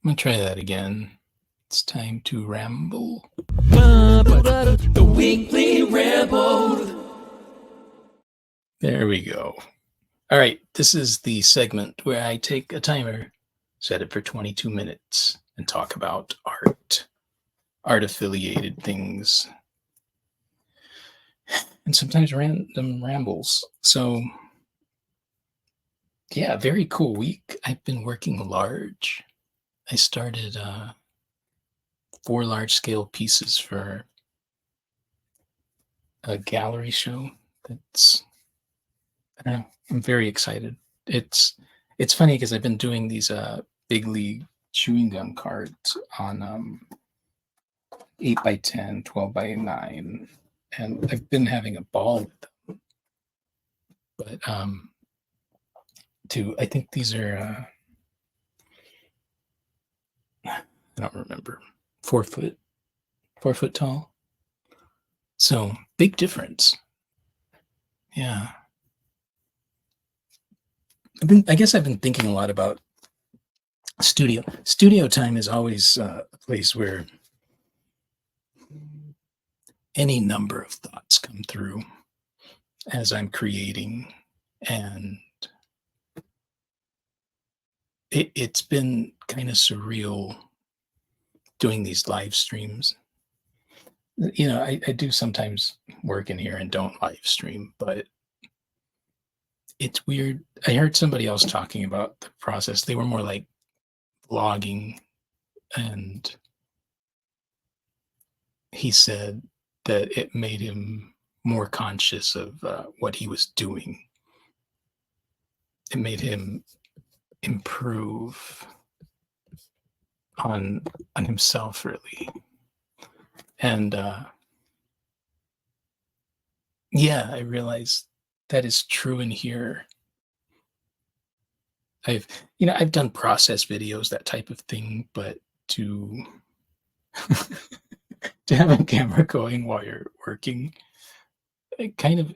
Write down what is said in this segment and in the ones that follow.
I'm gonna try that again. It's time to ramble. The weekly ramble. There we go. All right, this is the segment where I take a timer, set it for 22 minutes, and talk about art affiliated things, and sometimes random rambles. So, yeah, very cool week. I've been working large. I started 4 large scale pieces for a gallery show. That's I don't know. I'm very excited. It's funny because I've been doing these big league chewing gum cards on 8x10, 12x9, and I've been having a ball with them. But I think these are I don't remember 4 foot tall. So big difference. Yeah. I guess I've been thinking a lot about studio. Studio time is always a place where any number of thoughts come through as I'm creating, and it's been kind of surreal doing these live streams. I do sometimes work in here and don't live stream, but it's weird. I heard somebody else talking about the process. They were more like vlogging, and he said that it made him more conscious of what he was doing. It made him improve on himself, really. And yeah, I realized that is true in here. I've done process videos, that type of thing, but to to have a camera going while you're working, kind of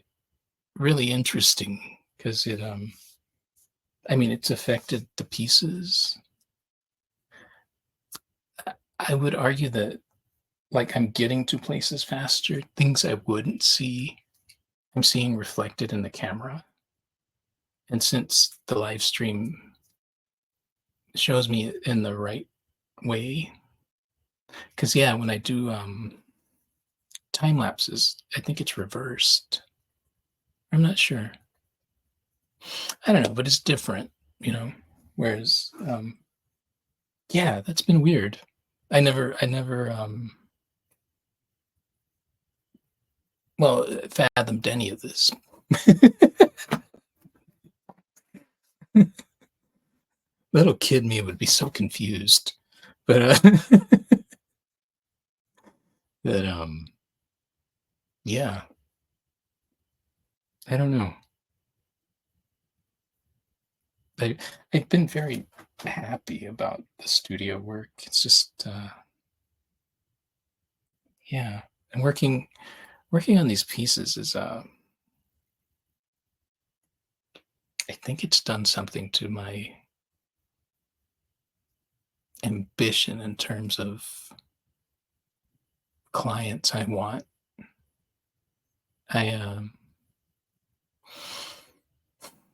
really interesting because it's affected the pieces. I would argue that, like, I'm getting to places faster. Things I wouldn't see, I'm seeing reflected in the camera. And since the live stream shows me it in the right way, because yeah, when I do time lapses, I think it's reversed. I'm not sure. I don't know, but it's different, you know. Whereas, yeah, that's been weird. I never fathomed any of this. Little kid me would be so confused, but that yeah, I don't know. I I've been very happy about the studio work. It's just yeah, and working on these pieces is I think it's done something to my ambition in terms of clients I want. I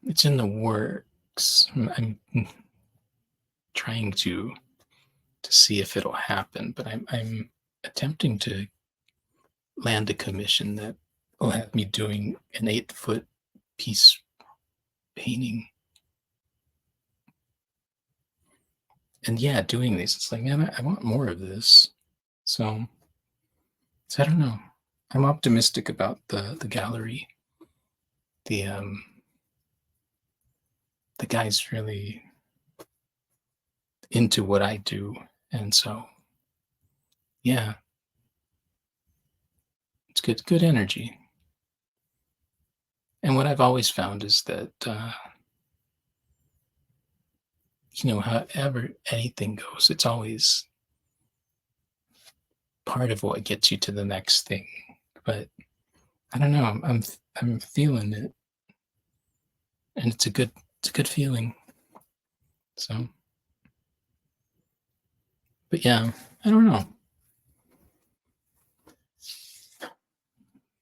It's in the works. I'm trying to see if it'll happen, but I'm attempting to land a commission that will have me doing an 8 foot piece painting. And yeah, doing these, it's like, man, I want more of this. So, I don't know. I'm optimistic about the gallery. The the guy's really into what I do, and so yeah, it's good energy. And what I've always found is that however anything goes, it's always part of what gets you to the next thing. But I don't know. I'm feeling it, and it's a good feeling. So But yeah, I don't know.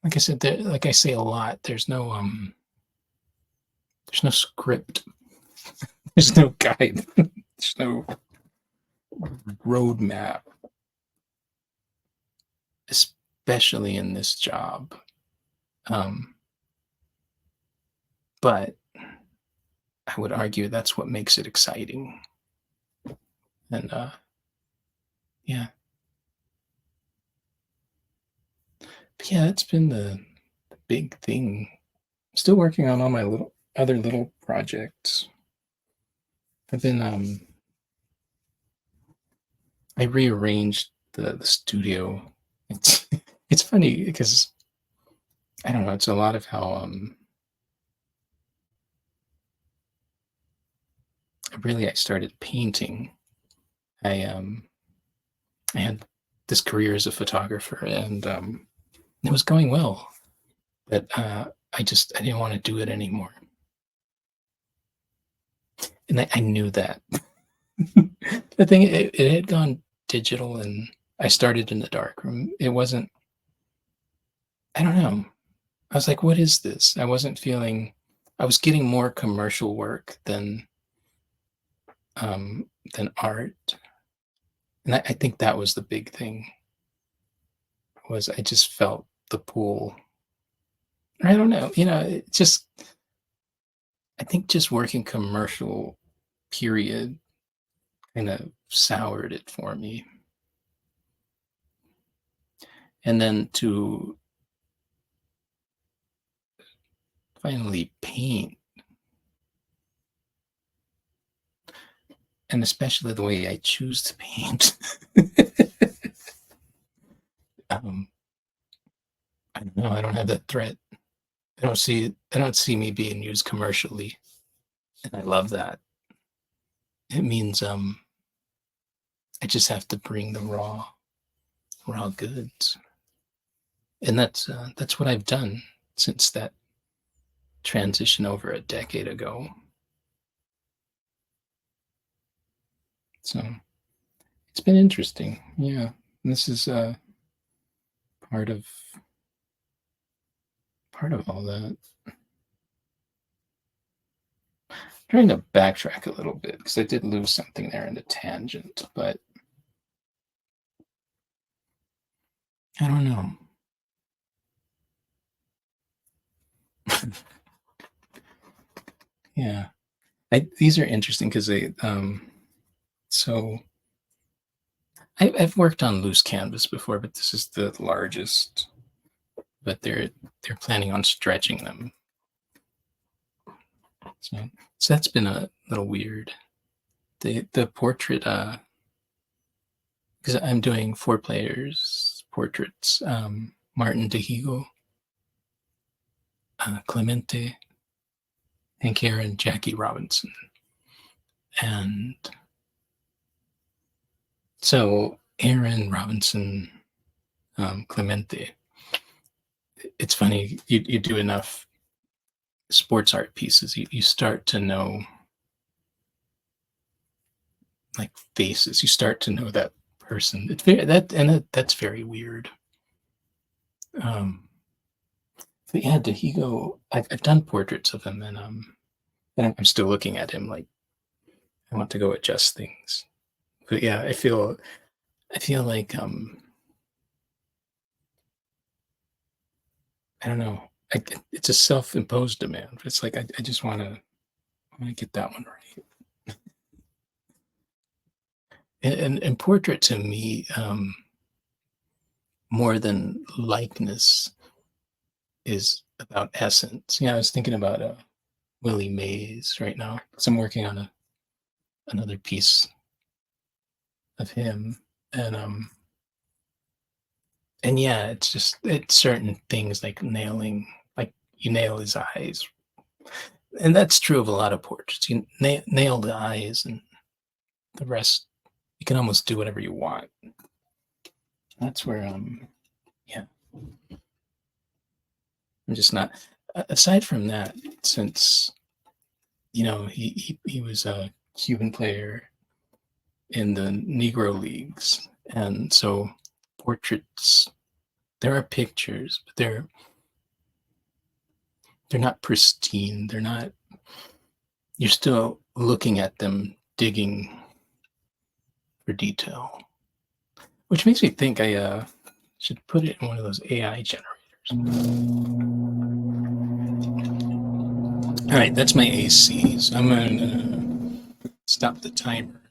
Like I said, like I say a lot, there's no script, there's no guide, there's no roadmap, especially in this job. Um, but I would argue that's what makes it exciting. And yeah, but yeah, that's been the big thing. Still working on all my other little projects. I've been I rearranged the studio. It's it's funny because I don't know. It's a lot of how I started painting. I I had this career as a photographer, and it was going well, but I didn't want to do it anymore, and I knew that. The thing, it had gone digital, and I started in the darkroom. It wasn't. I don't know. I was like, "What is this?" I wasn't feeling. I was getting more commercial work than art, and I think that was the big thing. Was I just felt the pull. I don't know. It just I think just working commercial, period, kind of soured it for me. And then to finally paint, and especially the way I choose to paint. um, I don't know. I don't have that threat. I don't see me being used commercially, and I love that. It means I just have to bring the raw goods, and that's what I've done since that transition over a decade ago. So it's been interesting. Yeah, this is part of part of all that. Trying to backtrack a little bit because I did lose something there in a tangent, but I don't know. Yeah, these are interesting because they so I've worked on loose canvas before, but this is the largest. But they're planning on stretching them, so that's been a little weird. The portrait, because I'm doing 4 players portraits. Martin Dehigo, Clemente, Hank Aaron, Jackie Robinson, and so Aaron Robinson, Clemente. It's funny, you do enough sports art pieces, you start to know like faces. You start to know that person. It's very that's very weird. Um, but yeah, Dahigo, I've done portraits of him, and I'm still looking at him like I want to go adjust things. But yeah, I feel like I don't know. It's a self-imposed demand. But it's like I just want to get that one right. And portrait to me, more than likeness, is about essence. Yeah, I was thinking about Willie Mays right now because I'm working on another piece of him, and and yeah, it's certain things like nailing, like you nail his eyes, and that's true of a lot of portraits. You nail the eyes, and the rest you can almost do whatever you want. That's where yeah, I'm just not. Aside from that, since he was a Cuban player, in the Negro Leagues. And so portraits, there are pictures, but they're not pristine. They're not, you're still looking at them, digging for detail, which makes me think I should put it in one of those AI generators. All right, that's my AC. So I'm gonna stop the timer.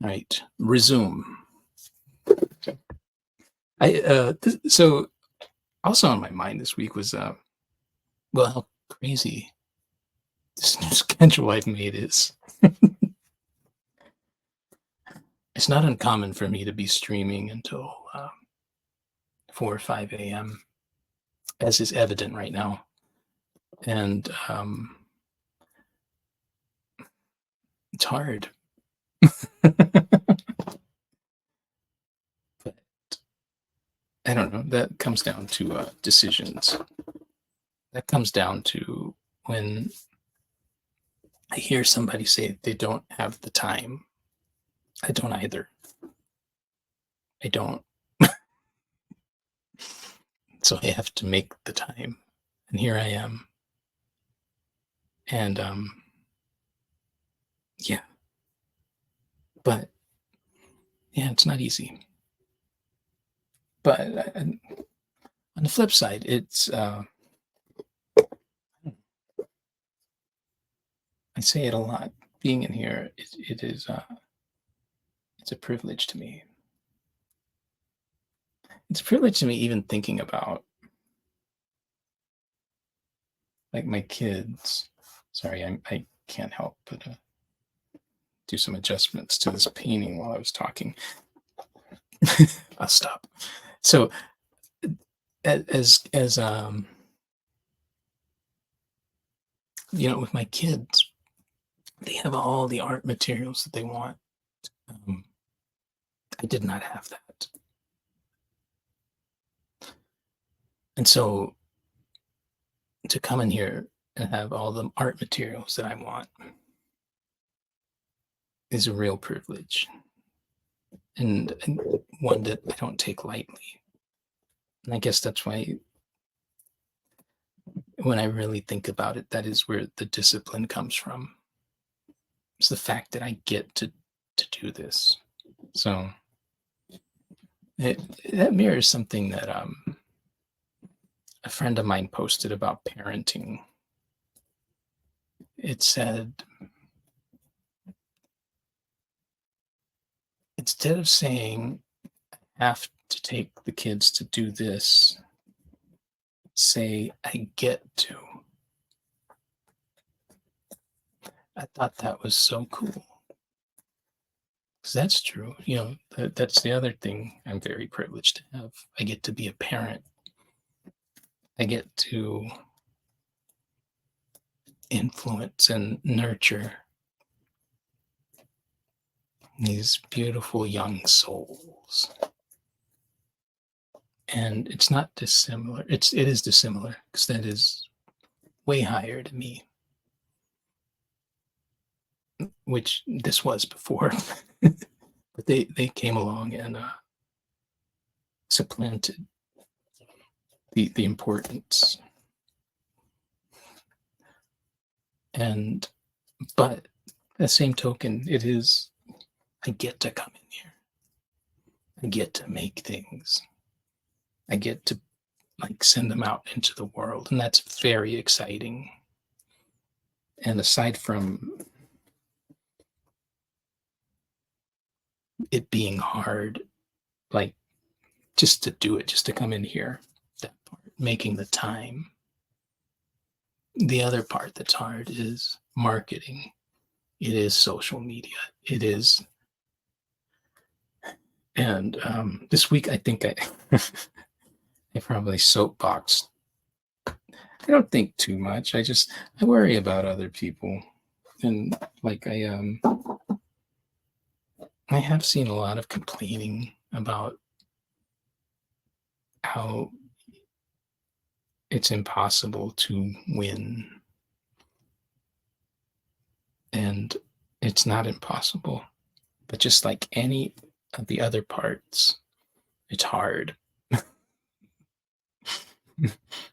All right, resume. So also on my mind this week was well, how crazy this new schedule I've made is. It's not uncommon for me to be streaming until 4 or 5 a.m., as is evident right now. And it's hard. But I don't know. That comes down to decisions. That comes down to when I hear somebody say they don't have the time. I don't either. I don't. So I have to make the time. And here I am. And yeah. But yeah, it's not easy. But on the flip side, it's I say it a lot. Being in here, it is it's a privilege to me. It's a privilege to me even thinking about like my kids. Sorry, I can't help but do some adjustments to this painting while I was talking. I'll stop. So as you know, with my kids, they have all the art materials that they want. I did not have that. And so to come in here and have all the art materials that I want is a real privilege, and one that I don't take lightly. And I guess that's why when I really think about it, that is where the discipline comes from. It's the fact that I get to do this. So that mirrors something that a friend of mine posted about parenting. It said, instead of saying, I have to take the kids to do this, say, I get to. I thought that was so cool. Because that's true. You know, that's the other thing I'm very privileged to have. I get to be a parent. I get to influence and nurture these beautiful young souls. And it's not dissimilar. It is dissimilar because that is way higher to me, which this was before. But they came along and supplanted the importance. And but the same token, it is, I get to come in here. I get to make things. I get to like send them out into the world, and that's very exciting. And aside from it being hard, like just to do it, just to come in here, that part, making the time. The other part that's hard is marketing. It is social media. It is. And this week, I think I probably soapboxed. I don't think too much. I worry about other people, and like I have seen a lot of complaining about how it's impossible to win, and it's not impossible. But just like any of the other parts, it's hard.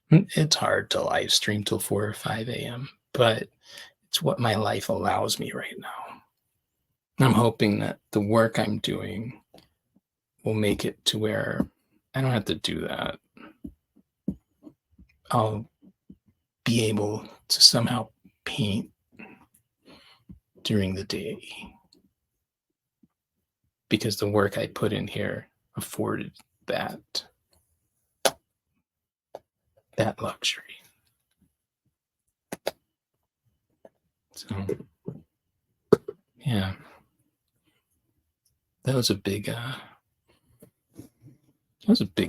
It's hard to live stream till 4 or 5 a.m., but it's what my life allows me right now. I'm hoping that the work I'm doing will make it to where I don't have to do that. I'll be able to somehow paint during the day because the work I put in here afforded that luxury. So yeah, that was a big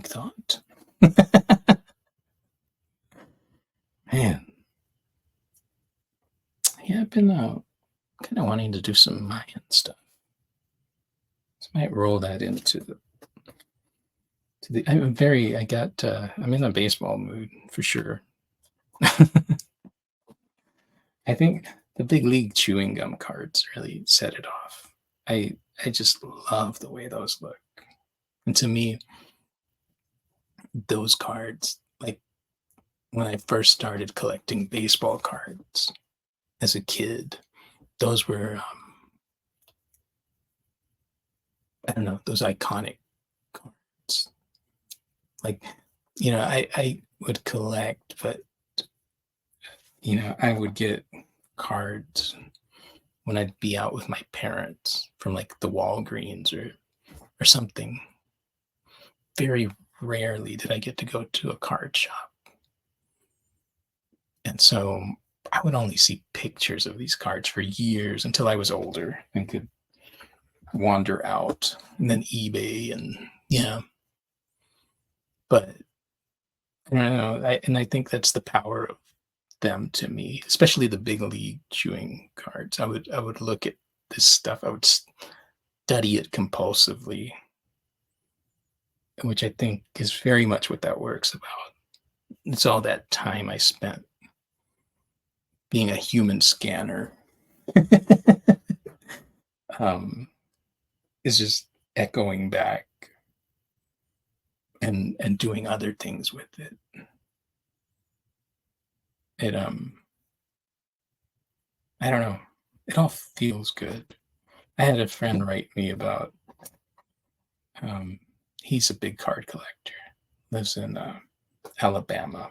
thought. Man, yeah, I've been kind of wanting to do some Mayan stuff. So I might roll that into the. I'm in a baseball mood for sure. I think the big league chewing gum cards really set it off. I just love the way those look. And to me, those cards, like when I first started collecting baseball cards as a kid, those were I don't know, those iconic cards. Like, I would collect, but I would get cards when I'd be out with my parents from like the Walgreens or something. Very rarely did I get to go to a card shop. And so I would only see pictures of these cards for years until I was older and could wander out, and then eBay, and yeah. But I don't know. I think that's the power of them to me, especially the big league chewing cards. I would look at this stuff. I would study it compulsively, which I think is very much what that work's about. It's all that time I spent being a human scanner. Is just echoing back and doing other things with it. It I don't know. It all feels good. I had a friend write me about he's a big card collector, lives in Alabama.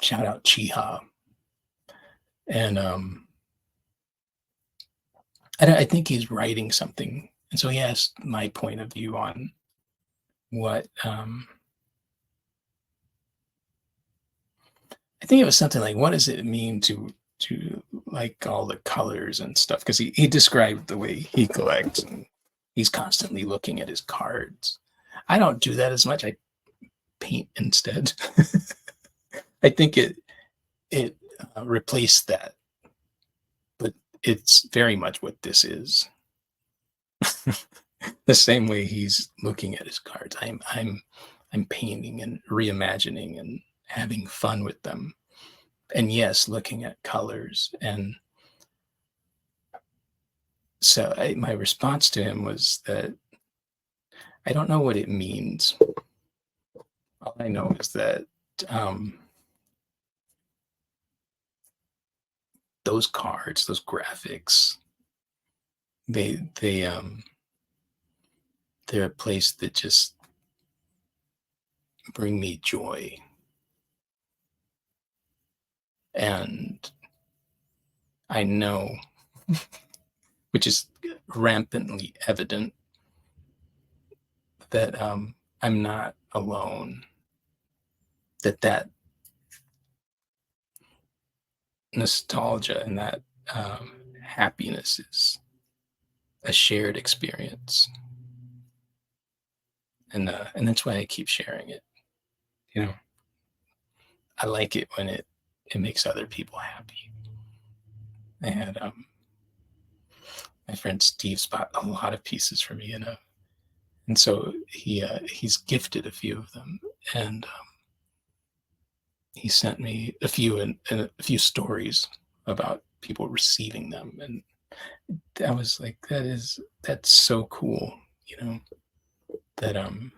Shout out Chiha. And I think he's writing something. And so he asked my point of view on what I think it was something like, what does it mean to like all the colors and stuff? Because he described the way he collects, and he's constantly looking at his cards. I don't do that as much. I paint instead. I think it replaced that, but it's very much what this is. The same way he's looking at his cards, I'm painting and reimagining and having fun with them, and yes, looking at colors. And so my response to him was that I don't know what it means. All I know is that those cards, those graphics, they're a place that just bring me joy. And I know, which is rampantly evident, that I'm not alone. That nostalgia and that happiness is a shared experience, and that's why I keep sharing it. I like it when it makes other people happy. And my friend Steve's bought a lot of pieces for me, and so he's gifted a few of them, and he sent me a few and a few stories about people receiving them, and I was like, that's so cool, that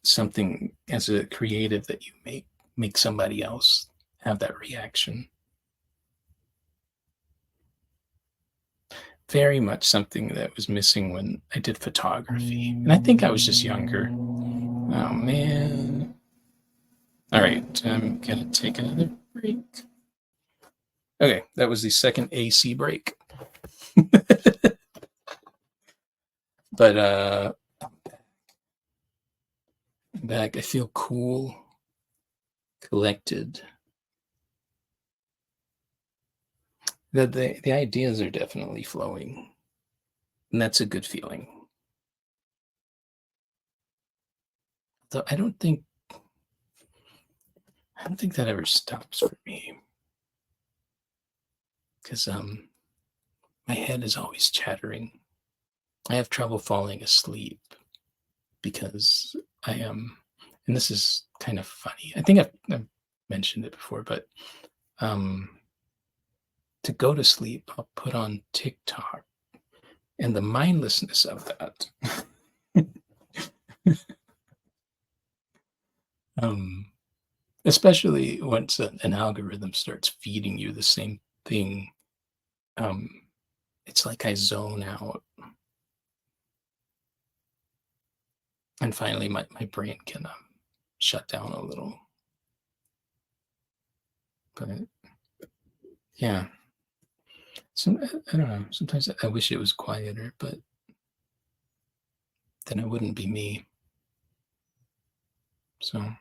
something as a creative that you make somebody else have that reaction. Very much something that was missing when I did photography. And I think I was just younger. Oh man. All right, I'm gonna take another break. Okay, that was the second AC break. But I'm back. I feel cool, collected. The ideas are definitely flowing. And that's a good feeling. Though I don't think that ever stops for me. Because my head is always chattering. I have trouble falling asleep because I am, and this is kind of funny. I think I've mentioned it before, but to go to sleep, I'll put on TikTok, and the mindlessness of that. Especially once an algorithm starts feeding you the same thing, it's like I zone out. And finally, my brain can shut down a little. But yeah. So I don't know. Sometimes I wish it was quieter, but then it wouldn't be me. So,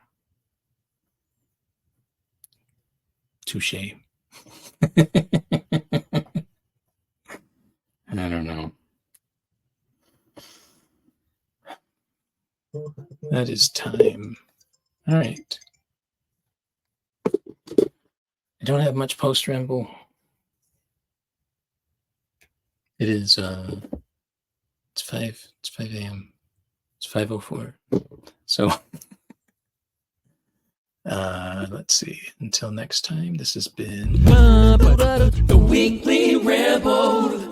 touche. I don't know. That is time. All right. I don't have much post ramble. It is it's 5 a.m. It's 5:04. So let's see. Until next time, this has been The Weekly Ramble.